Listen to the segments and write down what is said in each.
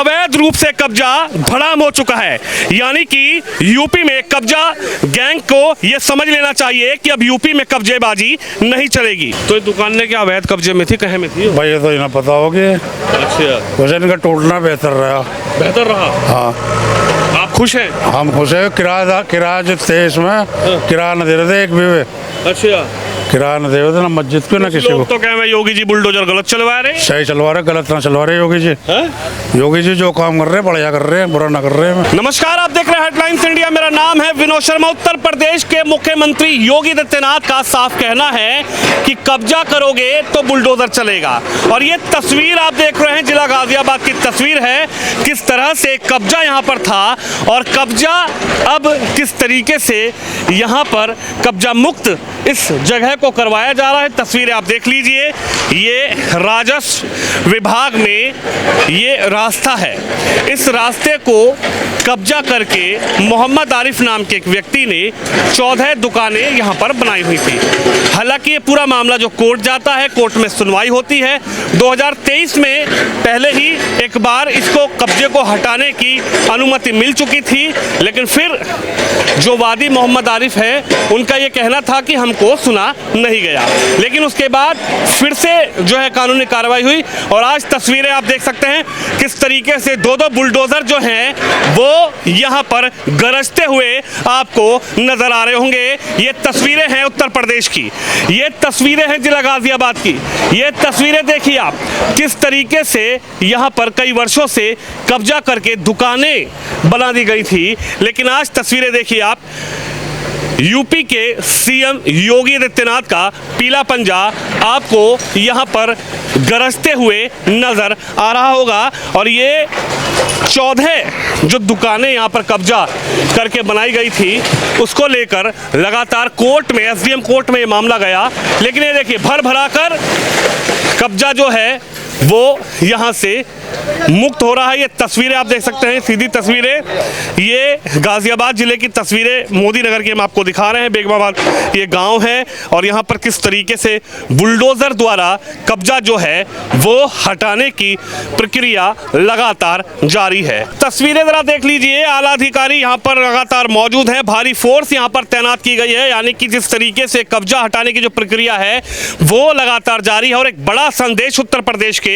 अवैध रूप से कब्जा धड़ाम हो चुका है। यानी कि यूपी में कब्जा गैंग को यह समझ लेना चाहिए कि अब यूपी में कब्जेबाजी नहीं चलेगी। तो ये दुकानें क्या अवैध कब्जे में थी, कहे में थी भाई? ये तो इन्हें पता होगी। अच्छा, वैसे इनका टूटना बेहतर रहा। हाँ, आप खुश हैं? हम खुश है। किराया जो थे इसमें किराया न दे रहे थे एक भी। अच्छा, किराया न दे रहे थे ना मस्जिद को ना किसी को। तो क्या योगी जी बुलडोजर गलत चलवा रहे हैं? सही चलवा रहे, गलत ना चलवा रहे योगी जी। है? योगी जी जो काम कर रहे हैं बढ़िया कर रहे हैं, बुरा ना कर रहे हैं। नमस्कार, आप देख रहे हैं हेडलाइंस इंडिया। मेरा नाम है विनोद शर्मा। उत्तर प्रदेश के मुख्यमंत्री योगी आदित्यनाथ का साफ कहना है कि कब्जा करोगे तो बुलडोजर चलेगा। और ये तस्वीर आप देख रहे हैं जिला गाजियाबाद की तस्वीर है, किस तरह से कब्जा यहाँ पर था और कब्जा अब किस तरीके से यहाँ पर कब्जा मुक्त इस जगह को करवाया जा रहा है। तस्वीरें आप देख लीजिए। ये राजस्व विभाग में ये रास्ता है। इस रास्ते को कब्जा करके मोहम्मद आरिफ नाम के एक व्यक्ति ने 14 दुकानें यहाँ पर बनाई हुई थी। हालांकि ये पूरा मामला जो कोर्ट जाता है, कोर्ट में सुनवाई होती है। 2023 में पहले ही एक बार इसको कब्जे को हटाने की अनुमति मिल चुकी थी, लेकिन फिर जो वादी मोहम्मद आरिफ है उनका ये कहना था कि हमको सुना नहीं गया। लेकिन उसके बाद फिर से जो है कानूनी कार्रवाई हुई और आज तस्वीरें आप देख सकते हैं किस तरीके से दो बुलडोजर जो हैं वो यहाँ पर गरजते हुए आपको नजर आ रहे होंगे। ये तस्वीरें हैं उत्तर प्रदेश की, ये तस्वीरें हैं जिला गाजियाबाद की। ये तस्वीरें देखिए आप किस तरीके से यहाँ पर कई वर्षों से कब्जा करके दुकानें बना दी गई थी। लेकिन आज तस्वीरें देखिए आप, यूपी के सीएम योगी आदित्यनाथ का पीला पंजा आपको यहाँ पर गरजते हुए नजर आ रहा होगा। और ये 14 जो दुकानें यहाँ पर कब्जा करके बनाई गई थी उसको लेकर लगातार कोर्ट में, एसडीएम कोर्ट में ये मामला गया। लेकिन ये देखिए भर भरा कर कब्जा जो है वो यहाँ से मुक्त हो रहा है। ये तस्वीरें आप देख सकते हैं, सीधी तस्वीरें, ये गाजियाबाद जिले की तस्वीरें मोदी नगर की हम आपको दिखा रहे हैं। बेगमाबाद ये गांव है और यहाँ पर किस तरीके से बुलडोजर द्वारा कब्जा जो है वो हटाने की प्रक्रिया लगातार जारी है। तस्वीरें जरा देख लीजिए। आला अधिकारी यहाँ पर लगातार मौजूद हैं, भारी फोर्स यहाँ पर तैनात की गई है। यानी कि जिस तरीके से कब्जा हटाने की जो प्रक्रिया है वो लगातार जारी है। और एक बड़ा संदेश उत्तर प्रदेश के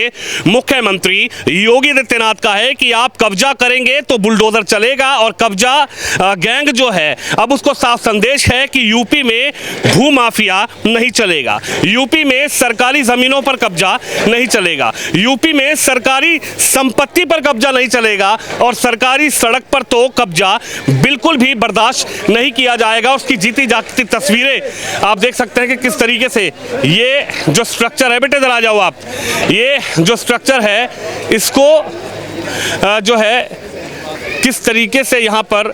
मुख्यमंत्री योगी आदित्यनाथ का है कि आप कब्जा करेंगे तो बुलडोजर चलेगा। और कब्जा गैंग जो है अब उसको साफ संदेश है कि यूपी में भू माफिया नहीं चलेगा, यूपी में सरकारी जमीनों पर कब्जा नहीं चलेगा, यूपी में सरकारी संपत्ति पर कब्जा नहीं चलेगा और सरकारी सड़क पर तो कब्जा बिल्कुल भी बर्दाश्त नहीं किया जाएगा। उसकी जीती जागती तस्वीरें आप देख सकते हैं कि किस तरीके से ये जो स्ट्रक्चर है, बेटे जरा जाओ आप, ये जो स्ट्रक्चर है इसको जो है किस तरीके से यहाँ पर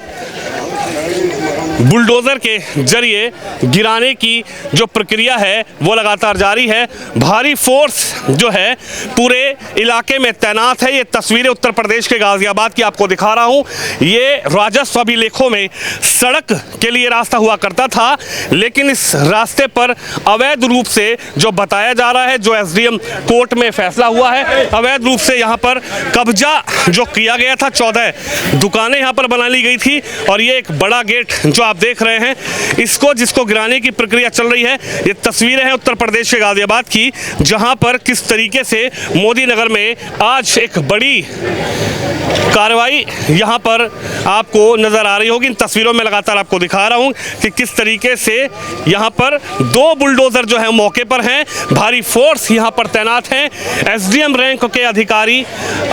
बुलडोजर के जरिए गिराने की जो प्रक्रिया है वो लगातार जारी है। भारी फोर्स जो है पूरे इलाके में तैनात है। ये तस्वीरें उत्तर प्रदेश के गाजियाबाद की आपको दिखा रहा हूँ। ये राजस्व अभिलेखों में सड़क के लिए रास्ता हुआ करता था, लेकिन इस रास्ते पर अवैध रूप से जो बताया जा रहा है, जो एसडीएम कोर्ट में फैसला हुआ है, अवैध रूप से यहाँ पर कब्जा जो किया गया था, 14 दुकानें यहाँ पर बना ली गई थी। और ये एक बड़ा गेट जो आप देख रहे हैं इसको जिसको गिराने की प्रक्रिया चल रही है। ये तस्वीरें हैं उत्तर प्रदेश के गाजियाबाद की, जहां पर किस तरीके से मोदी नगर में आज एक बड़ी कार्रवाई यहां पर आपको नजर आ रही होगी। इन तस्वीरों में लगातार आपको दिखा रहा हूं कि किस तरीके से यहां पर 2 बुलडोजर जो है मौके पर हैं, भारी फोर्स यहां पर तैनात हैं। एसडीएम रैंक के अधिकारी,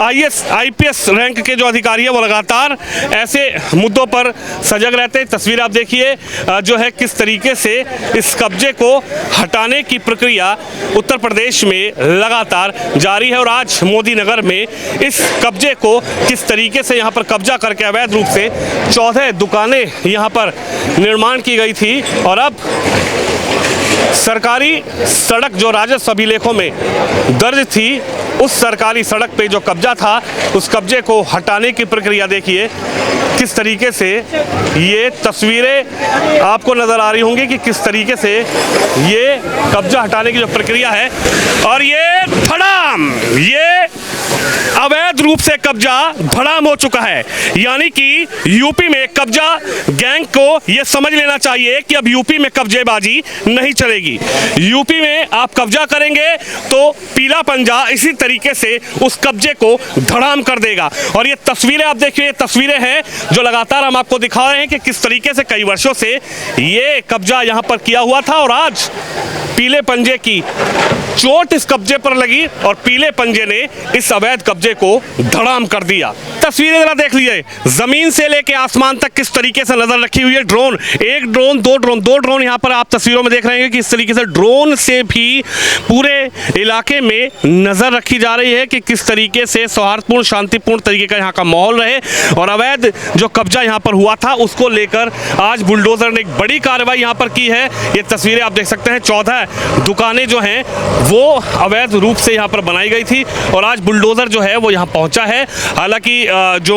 आईपीएस रैंक के जो अधिकारी है वो लगातार ऐसे मुद्दों पर सजग रहते हैं। तस्वीर आप देखिए जो है किस तरीके से इस कब्जे को हटाने की प्रक्रिया उत्तर प्रदेश में लगातार जारी है। और आज मोदी नगर में इस कब्जे को किस तरीके से यहाँ पर कब्जा करके अवैध रूप से 14 दुकानें यहाँ पर निर्माण की गई थी। और अब सरकारी सड़क जो राजस्व अभिलेखों में दर्ज थी, उस सरकारी सड़क पे जो कब्जा था उस कब्जे को हटाने की प्रक्रिया देखिए किस तरीके से ये तस्वीरें आपको नजर आ रही होंगी कि किस तरीके से ये कब्जा हटाने की जो प्रक्रिया है। और ये धड़ाम, ये अवैध रूप से कब्जा धड़ाम हो चुका है। यानी कि यूपी में कब्जा गैंग को यह समझ लेना चाहिए कि अब यूपी में कब्जेबाजी नहीं चलेगी। यूपी में आप कब्जा करेंगे तो पीला पंजा इसी तरीके से उस कब्जे को धड़ाम कर देगा। और ये तस्वीरें आप देखिए, ये तस्वीरें हैं जो लगातार हम आपको दिखा रहे हैं कि किस तरीके से कई वर्षों से ये कब्जा यहां पर किया हुआ था और आज पीले पंजे की चोट इस कब्जे पर लगी और पीले पंजे ने इस अवैध कब्जे को धड़ाम कर दिया। तस्वीरें जरा देख लीजिए, जमीन से लेके आसमान तक किस तरीके से नजर रखी हुई है। ड्रोन, एक ड्रोन, दो ड्रोन यहां पर आप तस्वीरों में देख रहे हैं कि इस तरीके से ड्रोन से भी पूरे इलाके में नजर रखी जा रही है कि किस तरीके से सौहार्दपूर्ण शांतिपूर्ण तरीके का यहाँ का माहौल रहे। और अवैध जो कब्जा यहाँ पर हुआ था उसको लेकर आज बुलडोजर ने एक बड़ी कार्रवाई यहाँ पर की है। ये तस्वीरें आप देख सकते हैं, 14 दुकानें जो हैं वो अवैध रूप से यहाँ पर बनाई गई थी और आज बुलडोजर जो है वो यहाँ पहुँचा है। हालांकि जो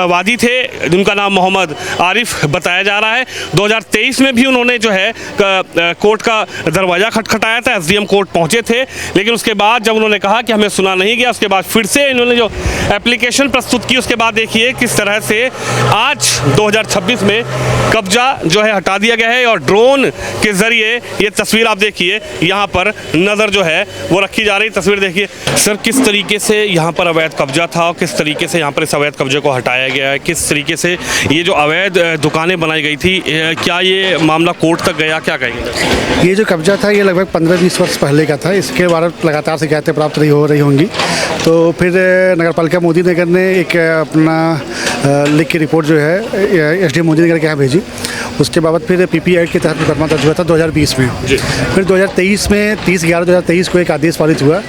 वादी थे जिनका नाम मोहम्मद आरिफ बताया जा रहा है, 2023 में भी उन्होंने जो है कोर्ट का दरवाज़ा खटखटाया था, एसडीएम कोर्ट पहुँचे थे, लेकिन उसके बाद जब उन्होंने कहा कि हमें सुना नहीं गया, उसके बाद फिर से इन्होंने जो एप्लीकेशन प्रस्तुत की उसके बाद देखिए किस तरह से आज 2026 में कब्जा जो है हटा दिया गया है। और ड्रोन के ज़रिए ये तस्वीर आप देखिए, यहाँ पर नज़र जो है वो रखी जा रही। तस्वीर देखिए सर, किस तरीके से यहाँ पर अवैध कब्जा था और किस तरीके से यहाँ पर इस अवैध कब्जे को हटाया गया है, किस तरीके से ये जो अवैध दुकानें बनाई गई थी, क्या ये मामला कोर्ट तक गया, क्या कहेंगे? ये जो कब्जा था ये लगभग 15-20 वर्ष पहले का था। इसके बारे में लगातार शिकायतें प्राप्त हो रही होंगी। तो फिर नगर पालिका मोदी नगर ने एक अपना लिख की रिपोर्ट जो है एसडीएम मोदी नगर के यहाँ भेजी। उसके बाद फिर पीपी एक्ट के तहत मुकदमा दर्ज हुआ था 2020 में। फिर 2023 में 30/11/2023 को एक आदेश पारित हुआ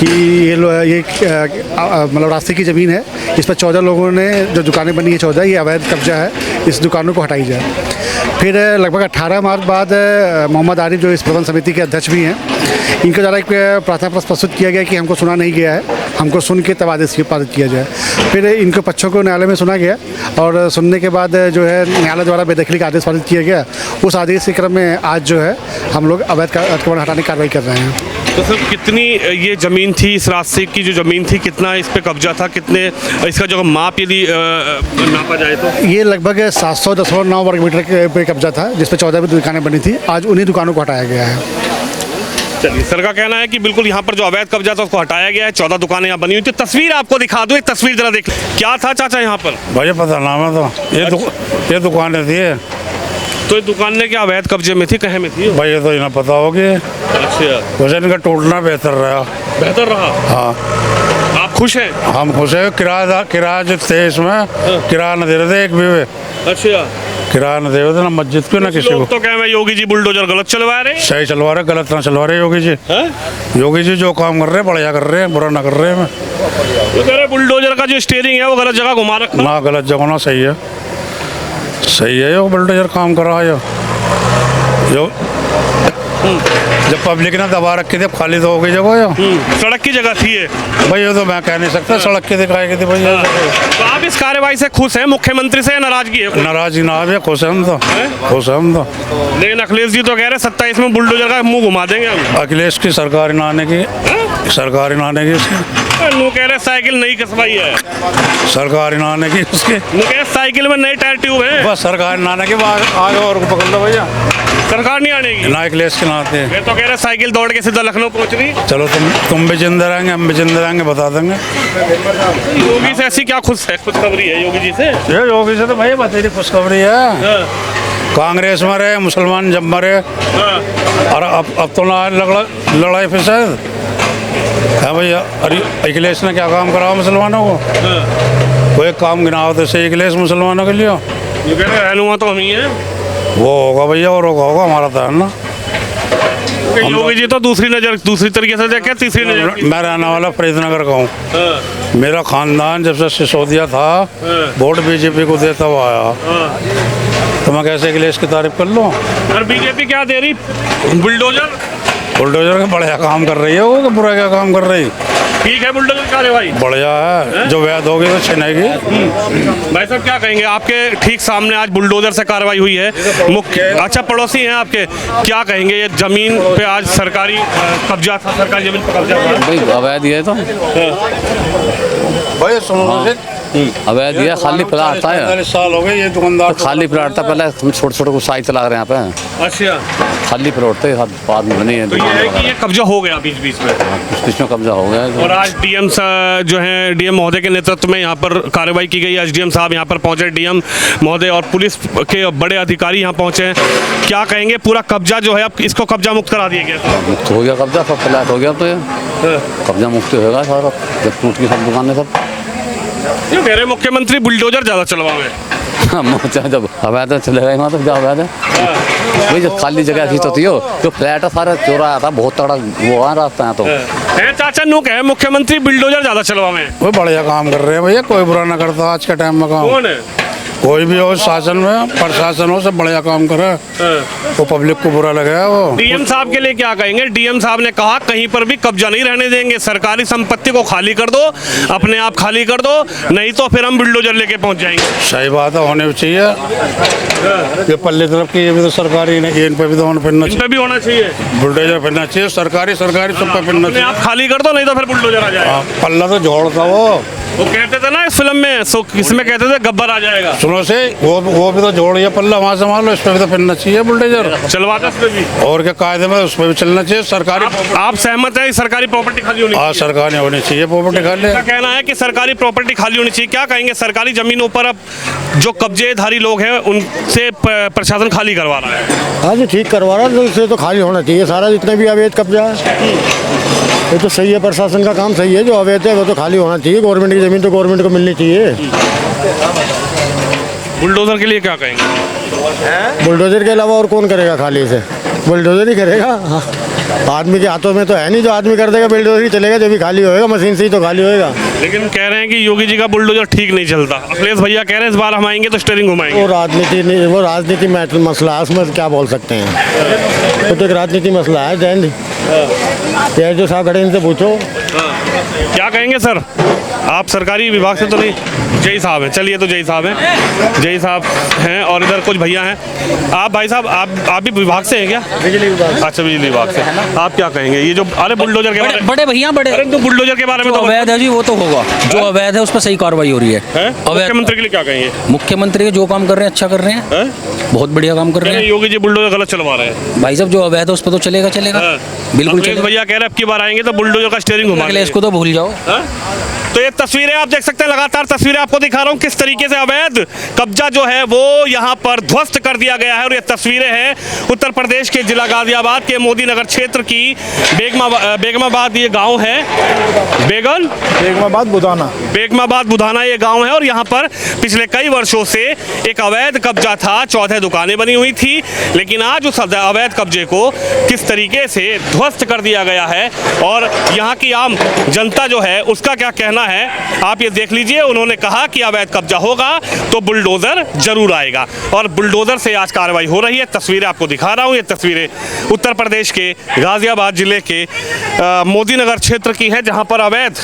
कि ये मतलब रास्ते की ज़मीन है, इस पर 14 लोगों ने जो दुकानें बनी है 14, ये अवैध कब्जा है, इस दुकानों को हटाई जाए। फिर लगभग 18 मार्च बाद मोहम्मद आरिफ जो इस प्रबंध समिति के अध्यक्ष भी हैं, इनके द्वारा एक प्रार्थना पत्र प्रस्तुत किया गया कि हमको सुना नहीं गया है, हमको सुन के तब आदेश पारित किया जाए। फिर इनको पक्षों को न्यायालय में सुना गया और सुनने के बाद जो है न्यायालय द्वारा बेदखली का आदेश पारित किया गया। उस आदेश के क्रम में आज जो है हम लोग अवैध अतिक्रमण हटाने की कार्रवाई कर रहे हैं। तो सर कितनी ये ज़मीन थी, इस रास्ते की जो ज़मीन थी, कितना इस पे कब्जा था, कितने इसका जो माप यदि नापा जाए तो? ये लगभग 710.9 वर्ग मीटर पे कब्जा था, जिस पे 14 भी दुकानें बनी थी। आज उन्हीं दुकानों को हटाया गया है। चलिए, सर का कहना है कि बिल्कुल यहाँ पर जो अवैध कब्जा था उसको हटाया गया है, 14 दुकानें यहाँ बनी हुई थी। तस्वीर आपको दिखा दूँ, एक तस्वीर जरा देख, क्या था चाचा यहाँ पर? भैया पता नाम है तो ये दुकानें थी। तो ये दुकानें क्या अवैध कब्जे में थी, कहाँ में थी भैया? तो इन्हें पता होगी। अच्छा, वैसे इनका टूटना बेहतर रहा। हाँ, आप खुश हैं? हम खुश है। किराया जो थे इसमें किराया न दे रहे थे एक भी। अच्छा, किराया न दे रहे थे ना मस्जिद को ना किसी को। तो कह रहे योगी जी बुलडोजर गलत चलवा रहे हैं। सही चलवा रहे, गलत ना चलवा रहे योगी जी। योगी जी जो काम कर रहे हैं बढ़िया कर रहे हैं, बुरा ना कर रहे हैं। तो कह रहे बुलडोजर का जो स्टीयरिंग है वो गलत जगह घुमा रखा ना, गलत जगह ना, सही है, सही है। यो बुलडोजर काम कर रहा है जो जब पब्लिक ने दबा रखी थी, खाली तो हो गई जगह। यो सड़क की जगह थी ये भाई, ये तो मैं कह नहीं सकता, सड़क की दिखाई थी भैया। तो आप इस कार्रवाई से खुश हैं? मुख्यमंत्री से नाराजगी है? नाराजगी ना है, खुश है हम तो, खुश है हम तो। लेकिन अखिलेश जी तो कह रहे 27 में बुलडोजर का मुंह घुमा देंगे हम। अखिलेश की सरकार ही ना आने की, सरकार ही ना आने की उसकी। नु कह रहे साइकिल नई कसवाई है, सरकार ही ना आने की उसकी। नु कह रहे साइकिल में नए टायर ट्यूब है। बस सरकार ना आने की, आगे और को पकड़ लो भैया, सरकार नहीं आनेगी ना। अखिलेश के ना आते हैं। ये तो कह रहे साइकिल दौड़ के सीधा लखनऊ पहुंच रही। चलो तुम भी जिंदा रहेंगे, हम भी जिंदा रहेंगे, बता देंगे। योगी से ऐसी क्या खुशखबरी है योगी जी से? ये योगी से तो भाई बतेरी खुशखबरी है। कांग्रेस में रहे, मुसलमान जब मरे, और अब तो ना लड़ाई फिर है भैया। अरे अखिलेश ने क्या काम करा मुसलमानों को? कोई काम गिनाओ तो सही अखिलेश मुसलमानों के लिए। ये कह रहे रहनुमा तो हम ही हैं। वो होगा भैया, और होगा हमारा तो है ना। योगी जी तो दूसरी तरीके से देखे, तीसरी नजर। मैं रहने वाला फरीदनगर का हूँ। मेरा खानदान जब से सिसोदिया था, वोट बीजेपी को देता हुआ आया, तो मैं कैसे अखिलेश की तारीफ कर लूँ? और बीजेपी क्या दे रही? बुलडोजर का बढ़िया काम कर रही है वो, बुरा क्या काम कर रही? ठीक है, बुलडोजर कार्रवाई बढ़िया है। जो वैध होगी तो छिनेगी। भाई साहब क्या कहेंगे, आपके ठीक सामने आज बुलडोजर से कार्रवाई हुई है, अच्छा पड़ोसी हैं आपके, क्या कहेंगे? ये जमीन पे आज सरकारी कब्जा था, सरकारी जमीन पर कब्जा था भाई, अवैध है तो भाई सुनो से अवैध ये खाली प्लाट था 45 साल हो गए ये दुकानदार तो खाली प्लाट था पहले हम छोटे छोटे को साइज चला रहे हैं यहाँ पे अच्छा, खाली प्लॉट थे बाद में बनी है तो ये है कि ये कब्जा हो गया बीच बीच में, कुछ में कब्जा हो गया और आज डीएम जो है डीएम महोदय के नेतृत्व में यहाँ पर कार्रवाई की गई। एसडीएम साहब यहाँ पर पहुंचे, डीएम महोदय और पुलिस के बड़े अधिकारी यहाँ पहुंचे हैं। क्या कहेंगे, पूरा कब्जा जो है अब इसको कब्जा मुक्त करा दिया गया? मुक्त हो गया कब्जा, सब फ्लैट हो गया तो ये कब्जा मुक्त होगा सारा, जब टूट की सब दुकानें सब। ये कह रहे मुख्यमंत्री बुलडोजर ज्यादा चलवावे। जब अवैध चलेगा यहाँ तक जब अवैध है वही जब खाली जगह थी तो थी जो फ्लैट है सारा चौराया था, बहुत तगड़ा वो वहाँ रास्ता है तो चाचा नु कहे मुख्यमंत्री बुलडोजर ज्यादा चलवावे। वो बढ़िया काम कर रहे हैं भैया, कोई बुरा ना करता आज के टाइम में काम। कौन है? कोई भी हो शासन में प्रशासन हो सब बढ़िया काम करे, वो पब्लिक को बुरा लगेगा वो। डीएम साहब के लिए क्या कहेंगे? डीएम साहब ने कहा कहीं पर भी कब्जा नहीं रहने देंगे, सरकारी संपत्ति को खाली कर दो, अपने आप खाली कर दो, नहीं तो फिर हम बुलडोजर लेके पहुंच जाएंगे। सही बात है, होने भी चाहिए। ये पल्ले तरफ की ये भी तो सरकारी नहीं, इन पे भी तो होना फिरना इन चाहिए, पे भी होना चाहिए, बुलडोजर फिरना चाहिए, सरकारी सरकारी सब पे फिरना अपने आप चाहिए। खाली कर दो, नहीं तो फिर बुलडोजर आ जाएगा। पल्ला तो जोड़ता वो कहते थे ना इस फिल्म में, इसमें कहते थे गब्बर आ जाएगा। सुनो से वो भी तो जोड़िए पल्ला वहाँ से मान लो, इस पे भी तो फिरना चाहिए बुलडोजर। चलवाते उस पे भी, और क्या कायदे में उस पे भी चलना चाहिए सरकारी। आप सहमत है सरकारी प्रॉपर्टी खाली होनी हाँ चाहिए? सरकारी होनी चाहिए प्रॉपर्टी खाली। क्या कहना है कि सरकारी प्रॉपर्टी खाली होनी चाहिए? क्या कहेंगे, सरकारी जमीनों पर अब जो कब्जेधारी लोग हैं उनसे प्रशासन खाली करवा रहा है? हाँ जी ठीक करवा रहा है, तो इसे तो खाली होना चाहिए सारा जितना भी अवैध कब्जा है। ये तो सही है, प्रशासन का काम सही है, जो अवैध है वो तो खाली होना चाहिए। गवर्नमेंट की ज़मीन तो गवर्नमेंट को मिलनी चाहिए। बुलडोजर के लिए क्या कहेंगे? बुलडोजर के अलावा और कौन करेगा खाली इसे? बुलडोजर ही करेगा। हाँ। आदमी के हाथों में तो है नहीं, जो आदमी कर देगा बुलडोजर ही चलेगा, जो भी खाली होएगा मशीन से ही तो खाली होएगा। लेकिन कह रहे हैं कि योगी जी का बुलडोजर ठीक नहीं चलता। अखिलेश भैया कह रहे हैं इस बार हम आएंगे तो स्टीयरिंग घुमाएंगे। वो राजनीति मसला है, उसमें क्या बोल सकते हैं। वो तो एक राजनीति मसला है। जैन ये जो साहब खड़े इनसे पूछो। क्या कहेंगे सर, आप सरकारी विभाग से तो नहीं? जय साहब हैं, चलिए तो जय साहब हैं, जय साहब हैं, और इधर कुछ भैया हैं। आप भाई साहब आप भी विभाग से हैं क्या? बिजली विभाग। अच्छा, बिजली विभाग से। आप क्या कहेंगे ये जो अरे बुलडोजर के बारे में? बड़े भैया बड़े अरे तो बुलडोजर के बारे में जो तो अवैध है जी वो तो होगा, जो अवैध है उस पर सही कार्रवाई हो रही है। अवैध मुख्यमंत्री के लिए क्या कहेंगे? मुख्यमंत्री जो काम कर रहे हैं अच्छा कर रहे हैं, बहुत बढ़िया काम कर रहे हैं। योगी जी बुलडोजर गलत चलवा रहे हैं भाई साहब, जो अवैध है उस पर तो चलेगा बिल्कुल अखिलेश चलेगा। भैया कह रहे हैं अब की बार आएंगे तो बुलडोजर का स्टीयरिंग घुमा अखिलेश को तो भूल जाओ। तो ये तस्वीरें आप देख सकते हैं, लगातार तस्वीरें आपको दिखा रहा हूँ किस तरीके से अवैध कब्जा जो है वो यहाँ पर ध्वस्त कर दिया गया है। और ये तस्वीरें हैं उत्तर प्रदेश के जिला गाजियाबाद के मोदी नगर क्षेत्र की। बेगमाबाद ये गांव है, बेगमाबाद बुधाना ये गांव है। और यहाँ पर पिछले कई वर्षों से एक अवैध कब्जा था, 14 दुकानें बनी हुई थी, लेकिन आज उस अवैध कब्जे को किस तरीके से ध्वस्त कर दिया गया है और यहाँ की आम जनता जो है उसका क्या कहना है आप ये देख लीजिए। उन्होंने कहा कि अवैध कब्जा होगा तो बुलडोजर जरूर आएगा, और बुलडोजर से आज कार्रवाई हो रही है। तस्वीरें आपको दिखा रहा हूँ, ये तस्वीरें उत्तर प्रदेश के गाजियाबाद जिले के मोदी नगर क्षेत्र की है, जहाँ पर अवैध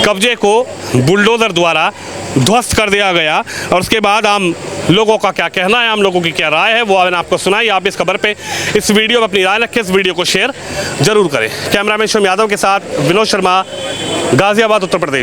कब्जे को बुलडोजर द्वारा ध्वस्त कर दिया गया। और उसके बाद आम लोगों का क्या कहना है, आम लोगों की क्या राय है, वो मैंने आपको सुनाई। आप इस खबर पे, इस वीडियो में अपनी राय रखें, इस वीडियो को शेयर जरूर करें। कैमरामैन शोम यादव के साथ विनोद शर्मा, गाजियाबाद, उत्तर प्रदेश।